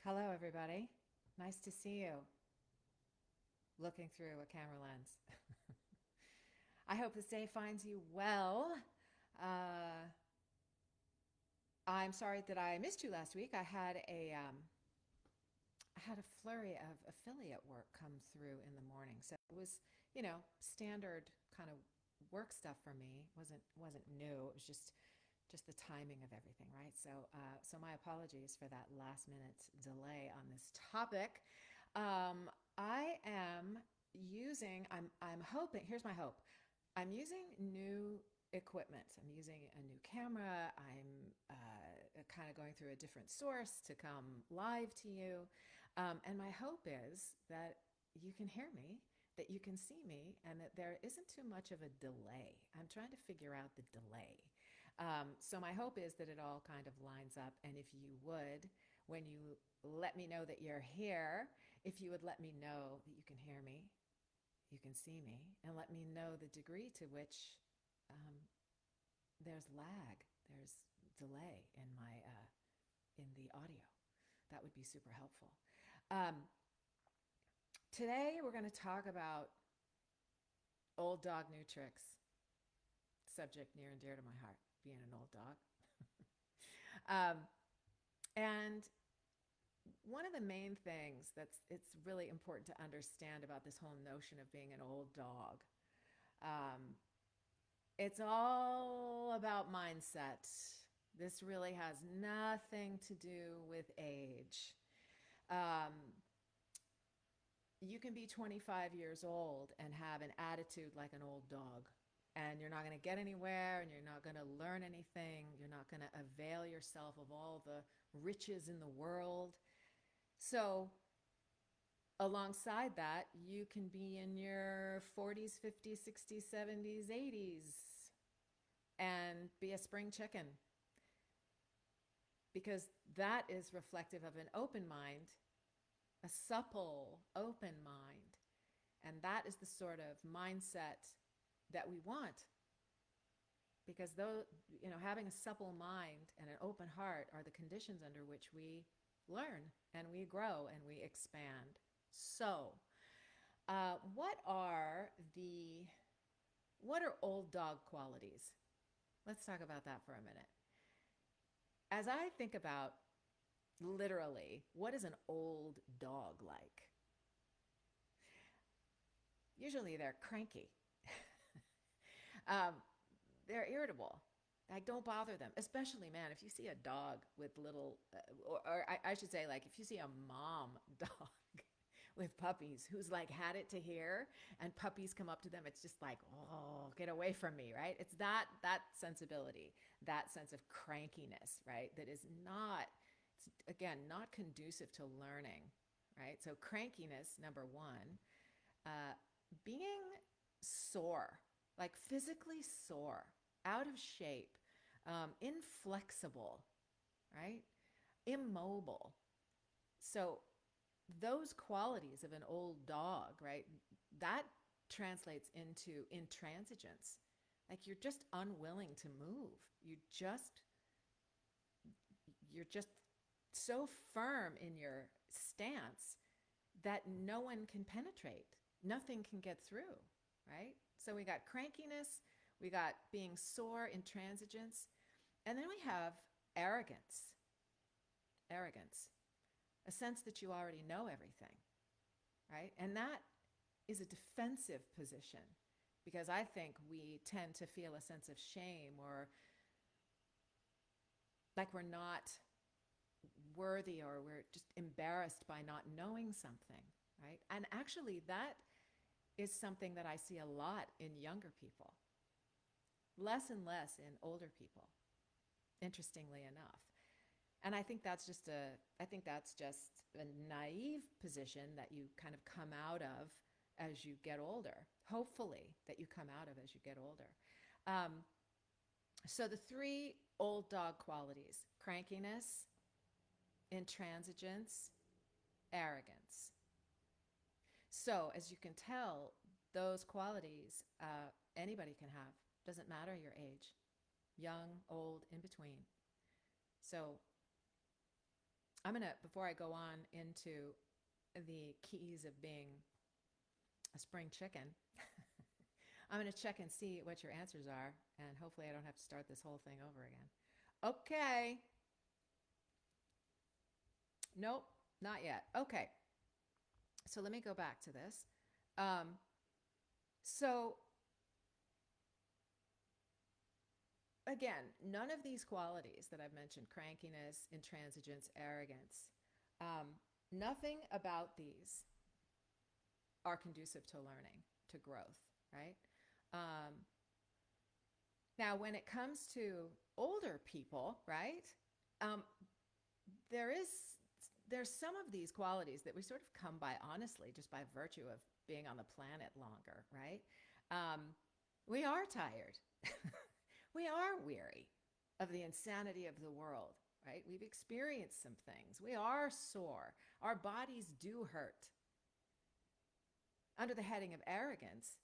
Hello, everybody. Nice to see you looking through a camera lens. I hope this day finds you well. Uh, I'm sorry that I missed you last week. I had a flurry of affiliate work come through in the morning, so it was, standard kind of work stuff for me. wasn't new. It was just the timing of everything, right? So my apologies for that last minute delay on this topic. I am I'm hoping, here's my hope. I'm using new equipment. I'm using a new camera. I'm kind of going through a different source to come live to you. And my hope is that you can hear me, that you can see me, and that there isn't too much of a delay. I'm trying to figure out the delay. So my hope is that it all kind of lines up. And if you would, when you let me know that you're here, if you would let me know that you can hear me, you can see me, and let me know the degree to which um, there's lag, there's delay in my in the audio. That would be super helpful. Um, Today we're going to talk about old dog, new tricks. Subject near and dear to my heart, being an old dog. Um, and one of the main things that's it's really important to understand about this whole notion of being an old dog, um, it's all about mindset. This really has nothing to do with age. Um, you can be 25 years old and have an attitude like an old dog, and you're not going to get anywhere, and you're not going to learn anything. You're not going to avail yourself of all the riches in the world. So, alongside that, you can be in your 40s, 50s, 60s, 70s, 80s and be a spring chicken, because that is reflective of an open mind, a supple, open mind. And that is the sort of mindset that we want. Because though, having a supple mind and an open heart are the conditions under which we learn and we grow and we expand. So, uh, what are the what are old dog qualities? Let's talk about that for a minute. As I think about literally, what is an old dog like? Usually they're cranky. um, they're irritable. Like, don't bother them. Especially, man, if you see a dog with little, or I should say, like, if you see a mom dog with puppies who's like had it to here, and puppies come up to them, it's just like, oh, get away from me, right? It's that sensibility, that sense of crankiness, right? That is not, it's, again, not conducive to learning, right? So crankiness, number one. uh, Being sore, like physically sore, out of shape, inflexible, right? Immobile. So, those qualities of an old dog, right? That translates into intransigence. Like you're just unwilling to move. You're just so firm in your stance that no one can penetrate. Nothing can get through, right? So we got crankiness, we got being sore, intransigence, and then we have arrogance. Arrogance, a sense that you already know everything, right? And that is a defensive position, because I think we tend to feel a sense of shame, or like we're not worthy, or we're just embarrassed by not knowing something, right? And actually, that is something that I see a lot in younger people, less and less in older people, interestingly enough. And I think that's just a naive position that you kind of come out of as you get older. Hopefully, that you come out of as you get older. Um, so the three old dog qualities: crankiness, intransigence, arrogance. So, as you can tell, those qualities anybody can have. Doesn't matter your age, young, old, in between. So, before I go on into the keys of being a spring chicken, I'm going to check and see what your answers are, and hopefully I don't have to start this whole thing over again. Okay. Nope, not yet. Okay. So let me go back to this. Um, so again, none of these qualities that I've mentioned, crankiness, intransigence, arrogance, nothing about these are conducive to learning, to growth, right? Um, Now, when it comes to older people, right, um, there is there's some of these qualities that we sort of come by honestly just by virtue of being on the planet longer, right? We are tired. We are weary of the insanity of the world, right? We've experienced some things. We are sore. Our bodies do hurt. Under the heading of arrogance,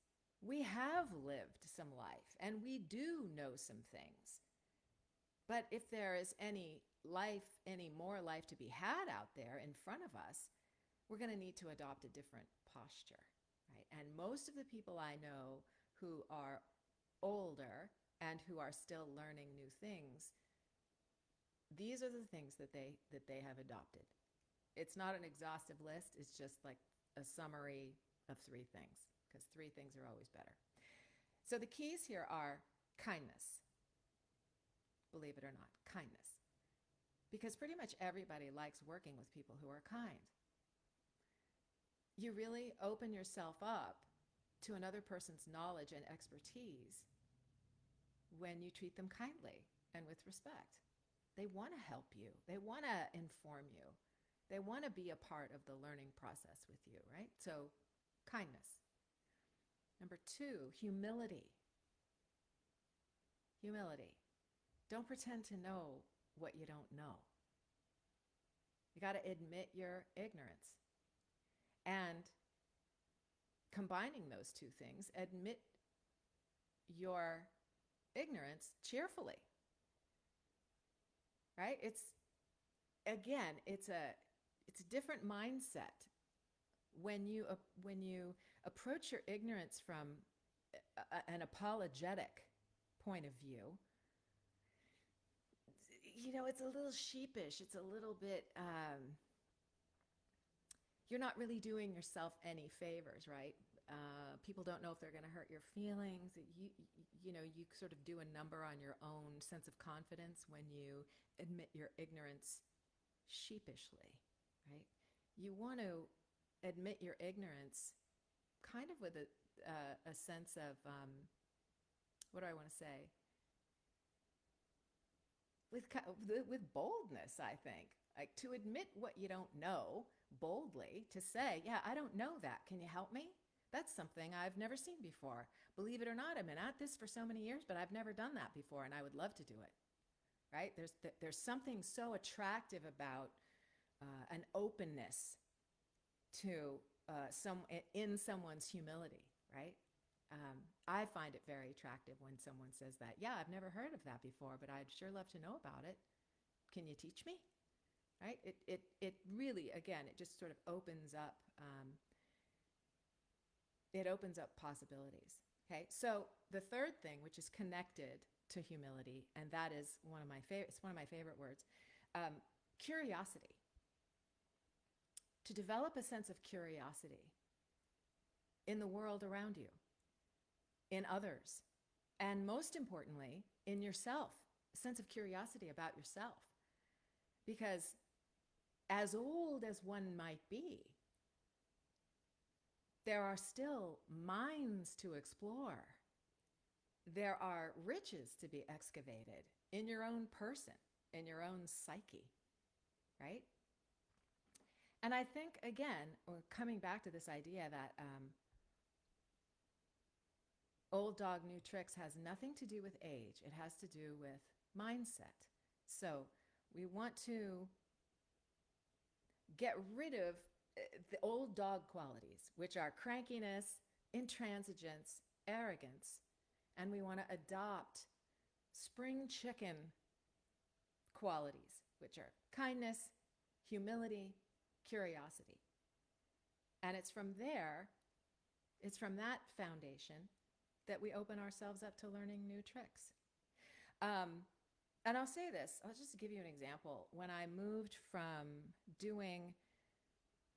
we have lived some life and we do know some things. But if there is any more life to be had out there in front of us, we're going to need to adopt a different posture, right? And most of the people I know who are older and who are still learning new things, these are the things that they have adopted. It's not an exhaustive list. It's just like a summary of 3 things, because 3 things are always better. So the keys here are kindness. Believe it or not, kindness. Because pretty much everybody likes working with people who are kind. You really open yourself up to another person's knowledge and expertise when you treat them kindly and with respect. They want to help you. They want to inform you. They want to be a part of the learning process with you, right? So, kindness. Number 2, humility. Humility. Don't pretend to know what you don't know. You got to admit your ignorance. And combining those 2 things, admit your ignorance cheerfully. Right? It's a different mindset when you approach your ignorance from an apologetic point of view. It's a little sheepish. It's a little bit, you're not really doing yourself any favors, right? People don't know if they're going to hurt your feelings. You sort of do a number on your own sense of confidence when you admit your ignorance sheepishly, right? You want to admit your ignorance kind of with a sense of, what do I want to say? With boldness, I think. Like to admit what you don't know boldly, to say, yeah, I don't know that. Can you help me? That's something I've never seen before. Believe it or not, I've been at this for so many years, but I've never done that before, and I would love to do it. Right? There's something so attractive about an openness to in someone's humility, right? I find it very attractive when someone says that. Yeah, I've never heard of that before, but I'd sure love to know about it. Can you teach me? Right? It really, again, it just sort of opens up. It opens up possibilities. Okay, so the third thing, which is connected to humility, and that is one of my favorite words, curiosity. To develop a sense of curiosity in the world around you, in others, and most importantly, in yourself, a sense of curiosity about yourself. Because as old as one might be, there are still mines to explore. There are riches to be excavated in your own person, in your own psyche, right? And I think, again, we're coming back to this idea that old dog, new tricks has nothing to do with age. It has to do with mindset. So we want to get rid of the old dog qualities, which are crankiness, intransigence, arrogance, and we want to adopt spring chicken qualities, which are kindness, humility, curiosity. And it's from there, it's from that foundation that we open ourselves up to learning new tricks. Um, and I'll say this, I'll just give you an example. When I moved from doing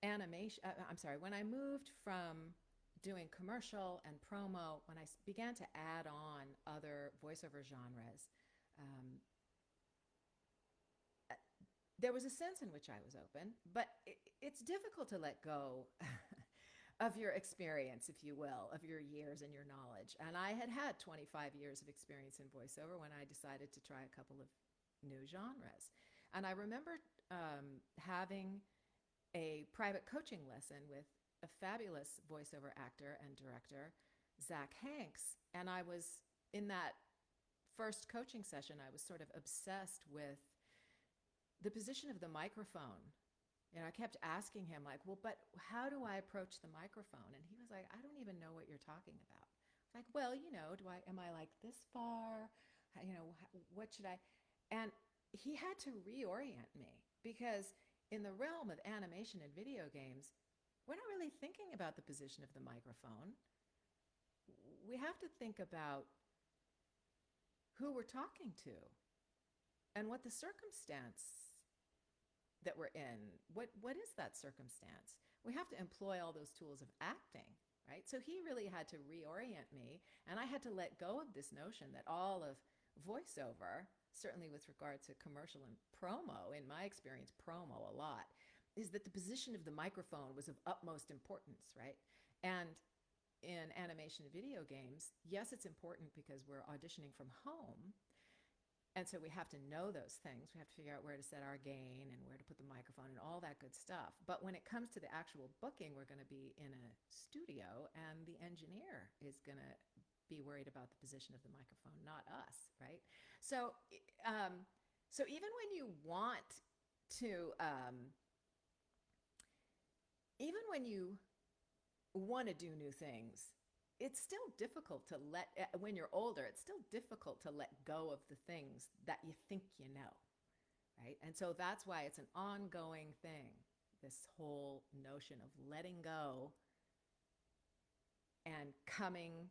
animation, I'm sorry, when I moved from doing commercial and promo, when I began to add on other voiceover genres, um, there was a sense in which I was open, but it's difficult to let go of your experience, if you will, of your years and your knowledge. And I had had 25 years of experience in voiceover when I decided to try a couple of new genres. And I remember having a private coaching lesson with a fabulous voiceover actor and director, Zach Hanks. And I was in that first coaching session, I was sort of obsessed with the position of the microphone. You know, I kept asking him, like, well, but how do I approach the microphone? And he was like, I don't even know what you're talking about. Like, well, you know, am I like this far? You know, what should I? And he had to reorient me because in the realm of animation and video games, we're not really thinking about the position of the microphone. We have to think about who we're talking to and what the circumstance that we're in. What is that circumstance? We have to employ all those tools of acting, right? So he really had to reorient me, and I had to let go of this notion that all of voiceover, certainly with regard to commercial and promo, in my experience, promo a lot, is that the position of the microphone was of utmost importance, right? And in animation and video games, yes, it's important because we're auditioning from home. And so we have to know those things. We have to figure out where to set our gain and where to put the microphone and all that good stuff. But when it comes to the actual booking, we're going to be in a studio and the engineer is going to be worried about the position of the microphone, not us, right? So, so even when you want to, even when you want to do new things, it's still difficult to when you're older, it's still difficult to let go of the things that you think you know, right? And so that's why it's an ongoing thing, this whole notion of letting go and coming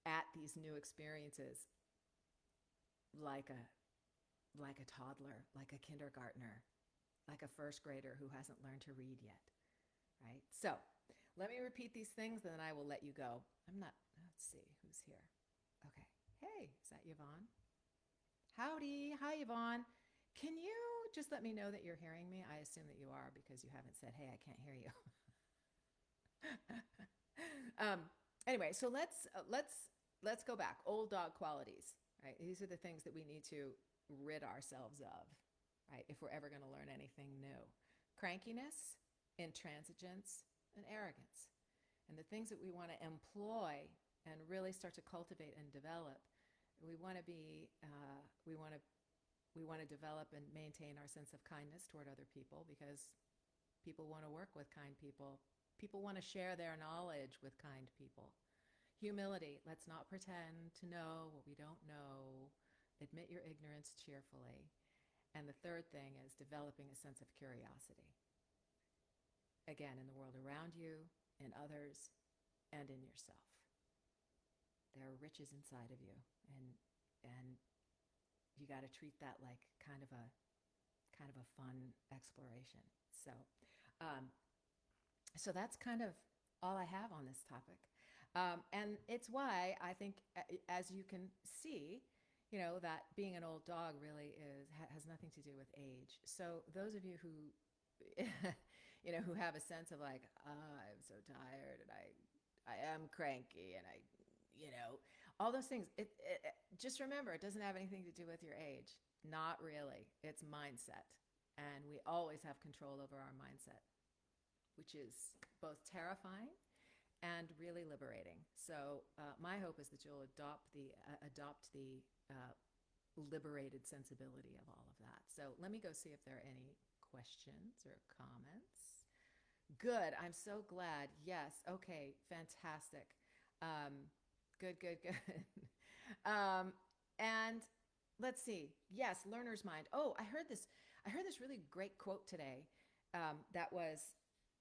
at these new experiences like a toddler, like a kindergartner, like a first grader who hasn't learned to read yet, right? So let me repeat these things, and then I will let you go. Let's see, who's here? Okay. Hey, is that Yvonne? Howdy. Hi, Yvonne. Can you just let me know that you're hearing me? I assume that you are because you haven't said, hey, I can't hear you. Anyway, so let's go back. Old dog qualities, right? These are the things that we need to rid ourselves of, right? If we're ever going to learn anything new. Crankiness, intransigence, and arrogance. And the things that we want to employ and really start to cultivate and develop, we want to develop and maintain our sense of kindness toward other people because people want to work with kind people. People want to share their knowledge with kind people. Humility, let's not pretend to know what we don't know. Admit your ignorance cheerfully. And the third thing is developing a sense of curiosity. Again, in the world around you, in others, and in yourself. There are riches inside of you, and you got to treat that like kind of a fun exploration. So that's kind of all I have on this topic, and it's why I think, as you can see, you know, that being an old dog really has nothing to do with age. So those of you who you know, who have a sense of like, I'm so tired and I am cranky and you know, all those things. Just remember, it doesn't have anything to do with your age. Not really. It's mindset. And we always have control over our mindset, which is both terrifying and really liberating. So my hope is that you'll adopt the liberated sensibility of all of that. So let me go see if there are any questions or comments. Good. I'm so glad. Yes. Okay. Fantastic. Good. And let's see. Yes. Learner's mind. Oh, I heard this I heard this really great quote today. That was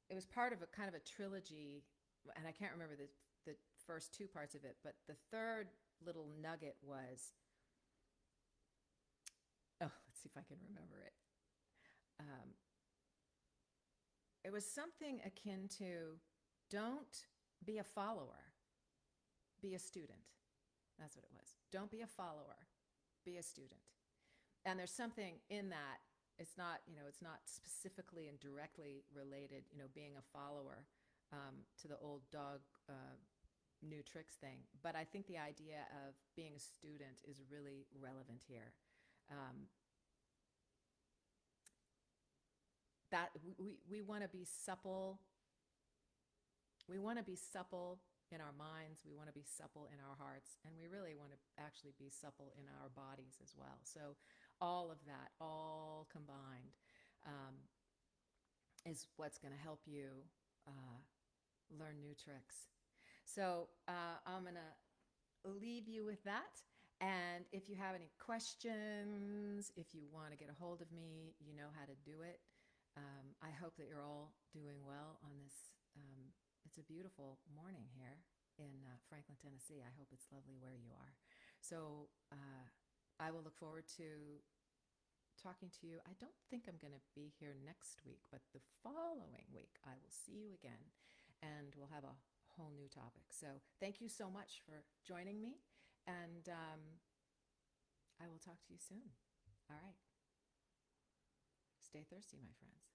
it was part of a kind of a trilogy, and I can't remember the first two parts of it, but the third little nugget was, oh, let's see if I can remember it. Um, it was something akin to, don't be a follower, be a student. That's what it was. Don't be a follower, be a student. And there's something in that. It's not, it's not specifically and directly related, being a follower to the old dog new tricks thing. But I think the idea of being a student is really relevant here. That we want to be supple. We want to be supple in our minds. We want to be supple in our hearts. And we really want to actually be supple in our bodies as well. So all of that, all combined, is what's going to help you learn new tricks. So I'm going to leave you with that. And if you have any questions, if you want to get a hold of me, you know how to do it. I hope that you're all doing well on this. It's a beautiful morning here in Franklin, Tennessee. I hope it's lovely where you are. So I will look forward to talking to you. I don't think I'm going to be here next week, but the following week I will see you again, and we'll have a whole new topic. So thank you so much for joining me, and I will talk to you soon. All right. Stay thirsty, my friends.